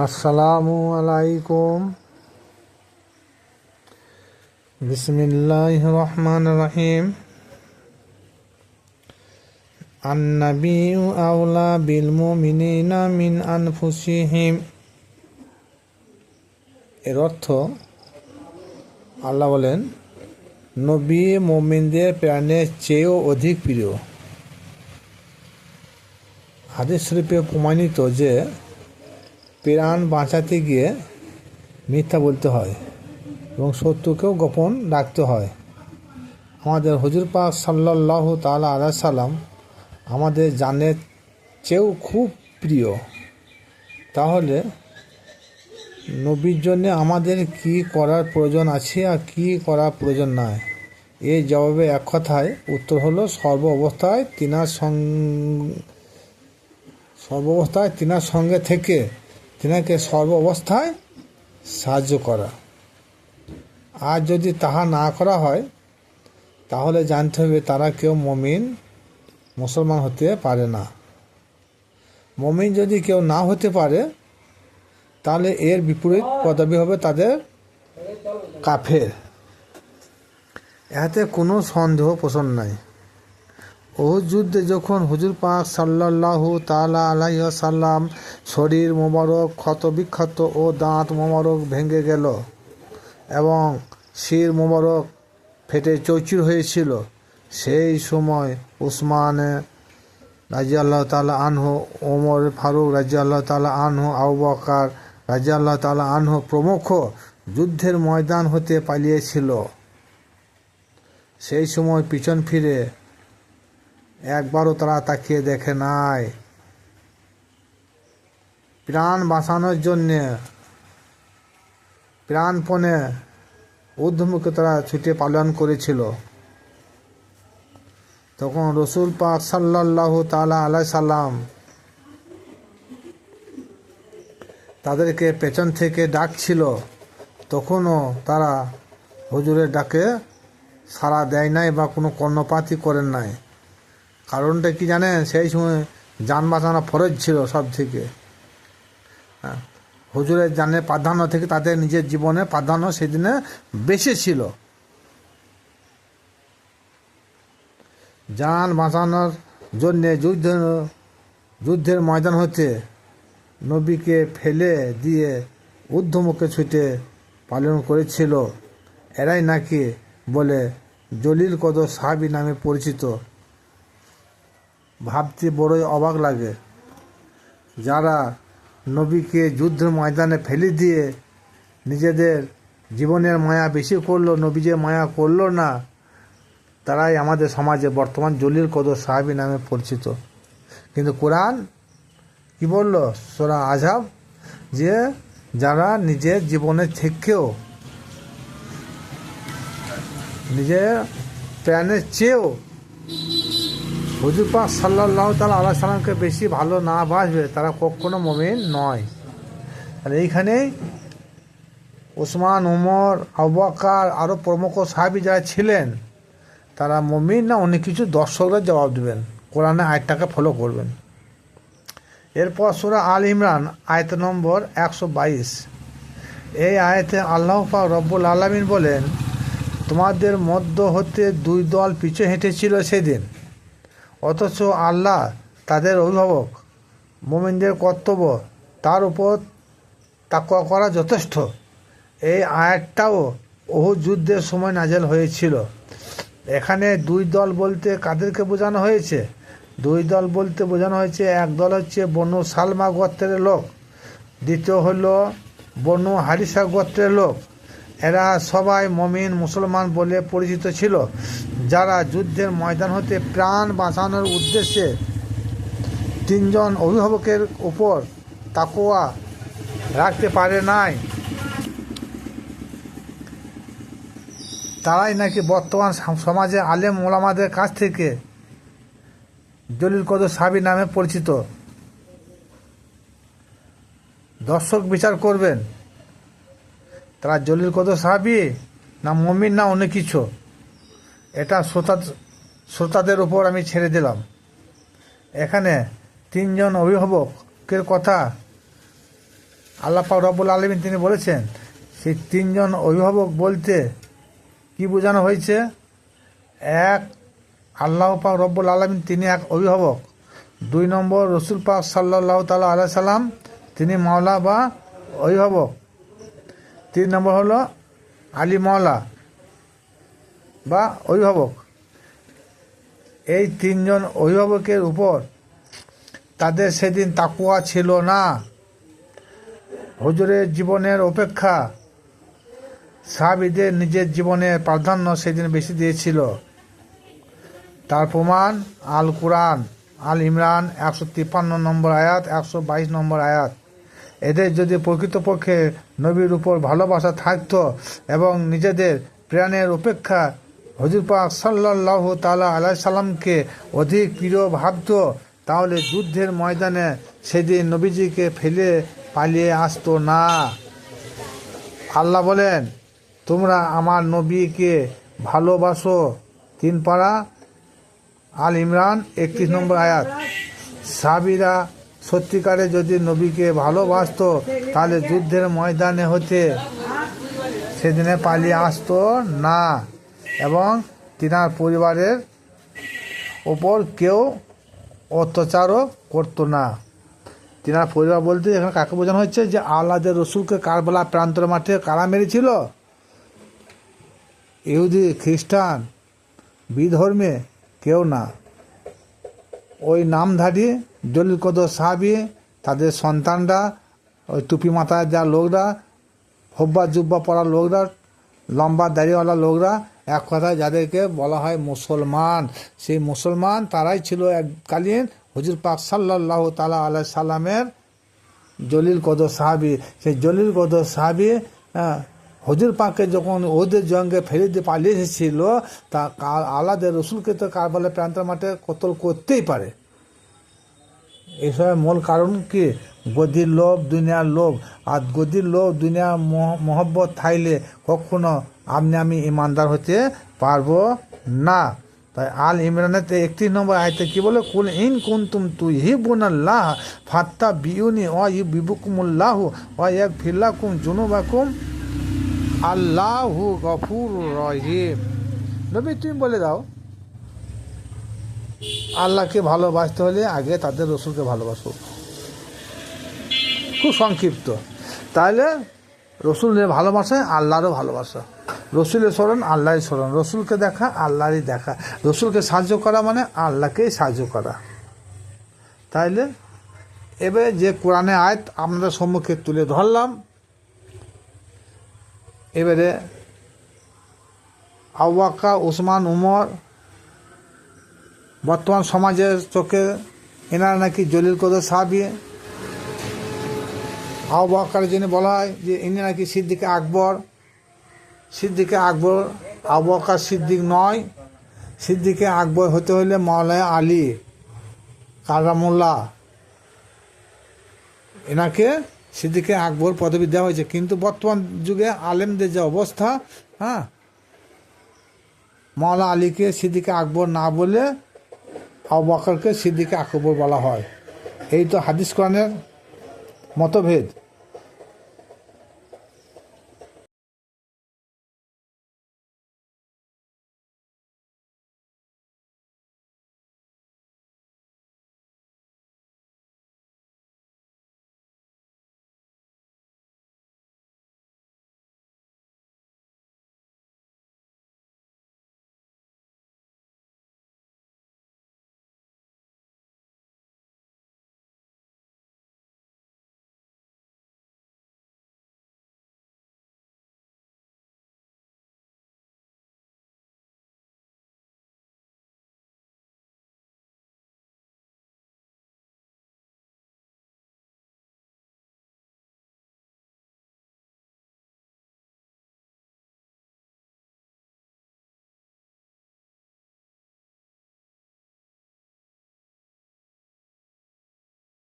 আসসালামু আলাইকুম। বিসমিল্লাহির রহমানির রহিম। আন-নাবিয়্যু আওলা বিল মুমিনিনা মিন আনফুসিহিম। এর অর্থ, আল্লাহ বলেন, নবী মুমিনদের প্রাণের চেয়েও অধিক প্রিয়। হাদিস শরীফে প্রমাণিত যে প্রাণ বাঁচাতে গিয়ে মিথ্যা বলতে হয় এবং শত্রুকেও গোপন রাখতে হয়। আমাদের হুজুর পাক সাল্লাল্লাহু তাআলা আলাইহি সাল্লাম আমাদের জানের চেয়েও খুব প্রিয়। তাহলে নবীর জন্য আমাদের কি করার প্রয়োজন আছে আর কি করার প্রয়োজন নাই? এই জবাবে এক কথায় উত্তর হলো সর্ব অবস্থায় তিনার সঙ্গে থেকে তিনাকে সর্ব অবস্থায় সাহায্য করা। আর যদি তাহা না করা হয় তাহলে জানতে হবে তারা কেউ মুসলমান হতে পারে না। মুমিন যদি কেউ না হতে পারে তাহলে এর বিপরীত পদবি হবে তাদের কাফের। এতে কোনো সন্দেহ পোষণ নাই। উহুদ যুদ্ধে যখন হুজুর পাক সাল্লাল্লাহু তাআলা আলাইহি ওয়াসাল্লাম শরীর মোবারক ক্ষতবিক্ষত ও দাঁত মোবারক ভেঙে গেল এবং শির মোবারক ফেটে চৌচির হয়েছিল, সেই সময় উসমান রাদিয়াল্লাহু তাআলা আনহু, ওমর ফারুক রাদিয়াল্লাহু তাআলা আনহু, আবু বকর রাদিয়াল্লাহু তাআলা আনহু প্রমুখ যুদ্ধের ময়দান হতে পালিয়েছিল। সেই সময় পিছন ফিরে একবারও তারা তাকিয়ে দেখে নাই। প্রাণ বাঁচানোর জন্যে প্রাণপণে ঊর্ধ্বমুখে তারা ছুটে পালন করেছিল। তখন রসুল পাক সাল্লাল্লাহু তাআলা আলাইহি সাল্লাম তাদেরকে পেছন থেকে ডাকছিল, তখনও তারা হুজুরের ডাকে সাড়া দেয় নাই বা কোনো কর্ণপাতই করেন নাই। কারণটা কি জানেন? সেই সময় যান বাঁচানো ফরজ ছিল সব থেকে। হুজুরের জানের প্রাধান্য থেকে তাদের নিজের জীবনে প্রাধান্য সেদিনে বেশি ছিল। যান বাঁচানোর জন্যে যুদ্ধের ময়দান হতে নবীকে ফেলে দিয়ে ঊর্ধ্বমুখে ছুটে পালন করেছিল। এরাই নাকি বলে জলিল কদর সাহাবী নামে পরিচিত। ভাবতে বড়ই অবাক লাগে, যারা নবীকে যুদ্ধের ময়দানে ফেলে দিয়ে নিজেদের জীবনের মায়া বেশি করলো, নবী যে মায়া করলো না, তারাই আমাদের সমাজে বর্তমান জলিল কদর সাহাবী নামে পরিচিত। কিন্তু কোরআন কি বলল? সূরা আহজাব, যে যারা নিজের জীবনের থেকেও নিজের প্রাণের চেয়েও হুজুর পাক সাল্লাল্লাহু তাআলা আলাইহি সাল্লামকে বেশি ভালো না বাসবে তারা কখনো মুমিন নয়। আর এইখানেই উসমান, উমর, আবু বকর আরও প্রমুখ সাহাবী যারা ছিলেন তারা মুমিন না অনেক কিছু দর্শকরা জবাব দেবেন, কোরআনে আয়াতটাকে ফলো করবেন। এরপর সূরা আল ইমরান আয়াত নম্বর 122। এই আয়াতে আল্লাহ পাক রব্বুল আলামিন বলেন, তোমাদের মধ্য হতে দুই দল পিছু হেঁটেছিল সেদিন, অথচ আল্লাহ তাদের অভিভাবক। মুমিনদের কর্তব্য তার উপর তাকওয়া করা যথেষ্ট। এই আয়াতটাও উহুদ যুদ্ধের সময় নাজেল হয়েছিল। এখানে দুই দল বলতে কাদেরকে বোঝানো হয়েছে? দুই দল বলতে বোঝানো হয়েছে, এক দল হচ্ছে বনু সালমা গোত্রের লোক, দ্বিতীয় হলো বনু হারিসা গোত্রের লোক। এরা সবাই মুমিন মুসলমান বলে পরিচিত ছিল, যারা যুদ্ধের ময়দান হতে প্রাণ বাঁচানোর উদ্দেশ্যে তিনজন অভিভাবকের উপর তাকওয়া রাখতে পারে নাই। তারাই নাকি বর্তমান সমাজে আলেম ওলামাদের কাছ থেকে জলিল কদর সাহাবী নামে পরিচিত। দর্শক বিচার করবেন তারা জলিল কদর সাহাবী না মুমিন না অন্য কিছু। এটা শ্রোতাদের উপর আমি ছেড়ে দিলাম। এখানে তিনজন অভিভাবকের কথা আল্লাহ পাক রব্বুল আলামিন তিনি বলেছেন সেই তিনজন অভিভাবক বলতে কি বোঝানো হয়েছে? এক, আল্লাহ পাক রব্বুল আলামিন তিনি এক অভিভাবক। 2 নম্বর, রসুল পাক সাল্লাল্লাহু তাআলা আলাইহি সাল্লাম তিনি মাওলা বা অভিভাবক। 3 নম্বর হলো আলী মাওলা বা অভিভাবক। এই তিনজন অভিভাবকের উপর তাদের সেদিন তাকওয়া ছিল না। হুজুরের জীবনের অপেক্ষা সাহাবীদের নিজের জীবনের প্রাধান্য সেদিন বেশি দিয়েছিল। তার প্রমাণ আল কুরআন, আল ইমরান 153 নম্বর আয়াত, 122 নম্বর আয়াত। এদের যদি প্রকৃতপক্ষে নবীর উপর ভালোবাসা থাকতো এবং নিজেদের প্রাণের অপেক্ষা হুজুর পাক সাল্লাল্লাহু তাআলা আলাইহি সাল্লামকে অধিক প্রিয় ভাবতো, তাহলে যুদ্ধের ময়দানে সেদিন নবীজিকে ফেলে পালিয়ে আসতো না। আল্লাহ বলেন, তোমরা আমার নবীকে ভালোবাসো। 3 পারা আল ইমরান 31 নম্বর আয়াত। সাহাবীরা সত্যিকারে যদি নবীকে ভালোবাসতো তাহলে যুদ্ধের ময়দানে হতে সেদিনে পালিয়ে আসতো না এবং তিনার পরিবারের ওপর কেউ অত্যাচারও করতো না। তিনার পরিবার বলতে এখানে কাকে বোঝানো হচ্ছে? যে আল্লাহর রসুলকে কারবালা প্রান্তর মাঠে কারা মেরেছিল? ইহুদি, খ্রিস্টান, বিধর্মে কেউ না। ওই নামধারী জলিল কদর সাহাবী, তাদের সন্তানরা, ওই টুপি মাথায় যা লোকরা, হব্বা জুব্বা পরা লোকরা, লম্বা দাড়িওয়ালা লোকরা, এক কথায় যাদেরকে বলা হয় মুসলমান, সেই মুসলমান তারাই ছিল এককালীন হুজুর পাক সাল্লাল্লাহু তাআলা আলাইহি সাল্লামের জলিল কদর সাহাবী। সেই জলিল কদর সাহাবী হুজুর পাককে যখন ওদের জঙ্গে ফেলে দিয়ে পালিয়ে এসেছিল, তা আল্লাহর রসুলকে তো কারবালা প্রান্তর মাঠে কতল করতেই পারে। এসবের মূল কারণ কি? গদির লোভ, দুনিয়ার লোভ। আর গদির লোভ, দুনিয়ার মহব্বত থাকলে কখনো আমি ইমানদার হতে পারবো না। তাই আল ইমরানের 31 নম্বর আয়াতে কি বলে? কুল ইন কুনতুম তুহিব্বুনাল্লাহ ফাত্তাবিউনি ওয়া ইউহিব্বুকুমুল্লাহু ওয়া ইয়াগফির লাকুম যুনুবাকুম আল্লাহু গফুরুর রহিম। নবী তুমি বলে দাও, আল্লাহকে ভালোবাসতে হলে আগে তাদের রসুলকে ভালোবাসো। খুব সংক্ষিপ্ত। তাহলে রসুলের ভালোবাসা আল্লাহরও ভালোবাসা। রসুলের স্মরণ আল্লাহর স্মরণ, রসুলকে দেখা আল্লাহরই দেখা। রসুলকে সাহায্য করা মানে আল্লাহকেই সাহায্য করা। তাইলে এবারে যে কোরআনে আয়াত আমাদের সম্মুখে তুলে ধরলাম, এবারে আবু বকর, উসমান, উমর বর্তমান সমাজের চোখে এনারা নাকি জলিল কদর সাহাবী। আবু বকরের জন্য বলা হয় যে ইনি নাকি সিদ্দিকে আকবর। সিদ্দিকে আকবর, আবু বকর সিদ্দিক নয়। সিদ্দিকে আকবর হতে হলে মাওলানা আলী কারামুল্লাহ, এনাকে সিদ্দিকে আকবর পদবি দেওয়া হয়েছে। কিন্তু বর্তমান যুগে আলেমদের যে অবস্থা, মাওলানা আলীকে সিদ্দিকে আকবর না বলে আবু বকরকে সিদ্দিকে আকবর বলা হয়। এই তো হাদিস কোরআনের মতভেদ।